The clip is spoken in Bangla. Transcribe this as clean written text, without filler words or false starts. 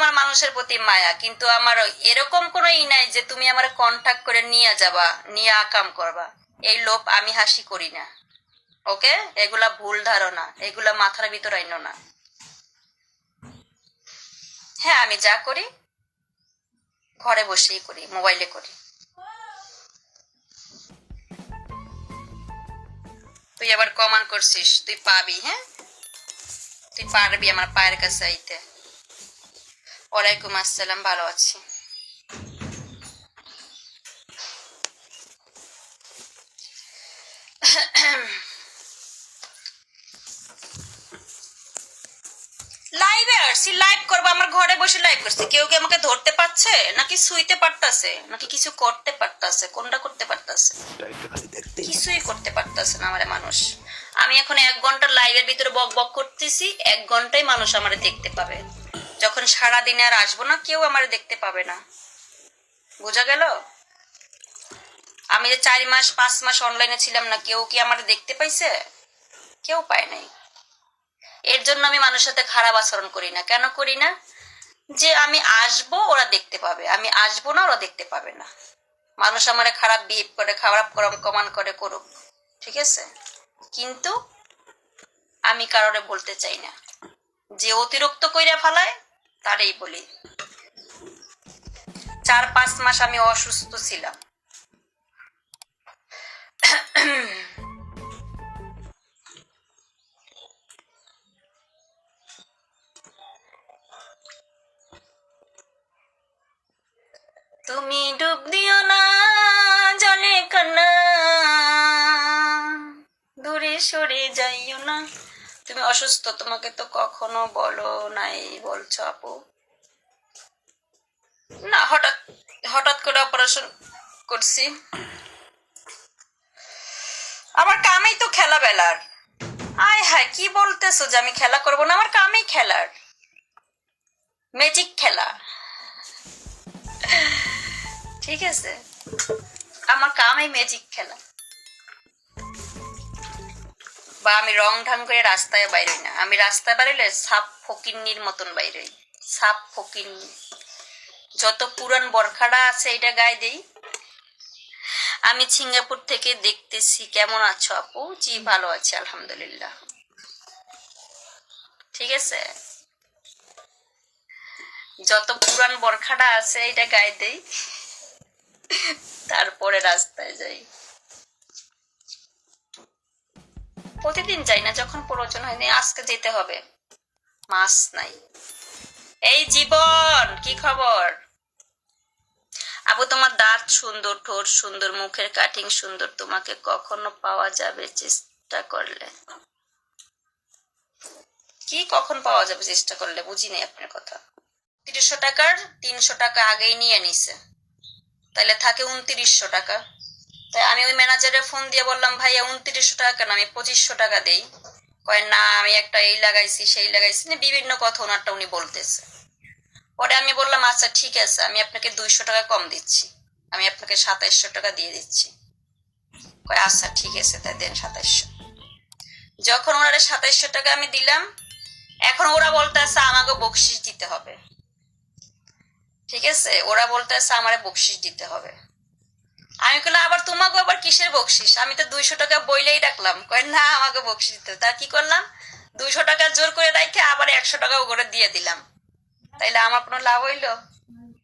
তোমার মানুষের প্রতি মায়া, কিন্তু আমার এরকম কোনো ই নাই যে তুমি আমার কন্টাক্ট করে নিয়ে যাবা, নিয়ে আকাম করবা। এই লোভ আমি হাসি করি না, ওকে? এগুলা ভুল ধারণা, এগুলা মাথার ভিতর আইনো না। হ্যাঁ, আমি যা করি ঘরে বসেই করি, মোবাইলে করি। তুই আবার কমান করছিস, তুই পাবি, হ্যাঁ তুই পারবি আমার পায়ের কাছে আইতে। ওয়ালাইকুম আসসালাম, ভালো আছি। লাইভে আসছি, লাইভ করবো, আমার ঘরে বসে লাইভ করছি। কেউ কি আমাকে ধরতে পারছে, নাকি শুইতে পারতাছে, নাকি কিছু করতে পারতাছে? কোনটা করতে পারতাছে? কিছুই করতে পারতাছে না আমার মানুষ। আমি এখন 1 ঘন্টা লাইভের ভিতরে বক বক করতেছি, 1 ঘন্টায় মানুষ আমার দেখতে পাবে। যখন সারাদিনে আর আসবো না, কেউ আমার দেখতে পাবে না। বোঝা গেল? আমি যে 4 মাস 5 মাস অনলাইনে ছিলাম না, কেউ কি আমার দেখতে পাইছে? কেউ পায় নাই। এর জন্য আমি মানুষের সাথে খারাপ আচরণ করি না। কেন করি না? যে আমি আসবো, ওরা দেখতে পাবে, আমি আসবো না, ওরা দেখতে পাবে না। মানুষ আমার খারাপ বিহেভ করে, খারাপ কমান করে, করুক, ঠিক আছে, কিন্তু আমি কারোরে বলতে চাই না। যে অতিরিক্ত কইরা ফেলায় তারই বলি। 4-5 মাস আমি অসুস্থ ছিলাম। তুমি ডুব দিও না জলে কান্না, দূরে সরে যাইও না। তুমি অসুস্থ, তোমাকে তো কখনো বলো নাই, বলছো আপু? না, হঠাৎ হঠাৎ করে অপারেশন করছি। আমার কামেই তো খেলা বেলার। আয় হায়, কি বলতেছো যে আমি খেলা করবো না? আমার কামেই খেলার, ম্যাজিক খেলা, ঠিক আছে? আমার কামেই ম্যাজিক খেলা। বা আমি রং ঢং করে রাস্তায় বাইরই না। আমি রাস্তায় বাইরে সাপ ফকিন্নির মতন বাইরে, সাপ ফকিন্নি। যত পুরান বরখাড়া আছে এটা গায়ে দেই। আমি সিঙ্গাপুর থেকে দেখতেছি। কেমন আছো আপু? জি ভালো আছি আলহামদুলিল্লাহ, ঠিক আছে। যত পুরান বরখাটা আছে এটা গায়ে দেই, তারপরে রাস্তায় যাই। প্রতিদিন যাই না, যখন প্রয়োজন হয়নি। আজকে যেতে হবে, মাস নাই। এই জীবন, কি খবর? আপু তোমার দাঁত সুন্দর, ঠোঁট সুন্দর, মুখের কাটিং সুন্দর, তোমাকে কখনো পাওয়া যাবে চেষ্টা করলে? কি কখন পাওয়া যাবে চেষ্টা করলে? বুঝি নাই আপনার কথা। 30 টাকার 300 টাকা আগেই নিয়ে নিছে, তাইলে থাকে 2900 টাকা। তাই আমি ওই ম্যানেজারে ফোন দিয়ে বললাম, ভাইয়া 2900 টাকা কেন, আমি 2500 টাকা দেই। কয় না, আমি একটা এই লাগাইছি সেই লাগাইছি, বিভিন্ন কথা ওনারটা উনি বলতেছে। পরে আমি বললাম আচ্ছা ঠিক আছে, আমি আপনাকে 200 টাকা কম দিচ্ছি, আমি আপনাকে 2700 টাকা দিয়ে দিচ্ছি। কয় আচ্ছা ঠিক আছে, তাই দেন 2700। যখন ওনারে 2700 টাকা আমি দিলাম, এখন ওরা বলতেছে আমাকে বকশিস দিতে হবে, ঠিক আছে? ওরা বলতেছে আমারে বকশিস দিতে হবে। আমি বললাম আবার তোমাকে আবার কিসের বকশিস? আমি তো 200 টাকা বইলেই রাখলাম। কয় না, আমাকে বকশিস দিতে হবে। তা কি করলাম, 200 টাকা জোর করে রাখে আবার 100 টাকা করে দিয়ে দিলাম। তাইলে আমার কোনো লাভ হইলো?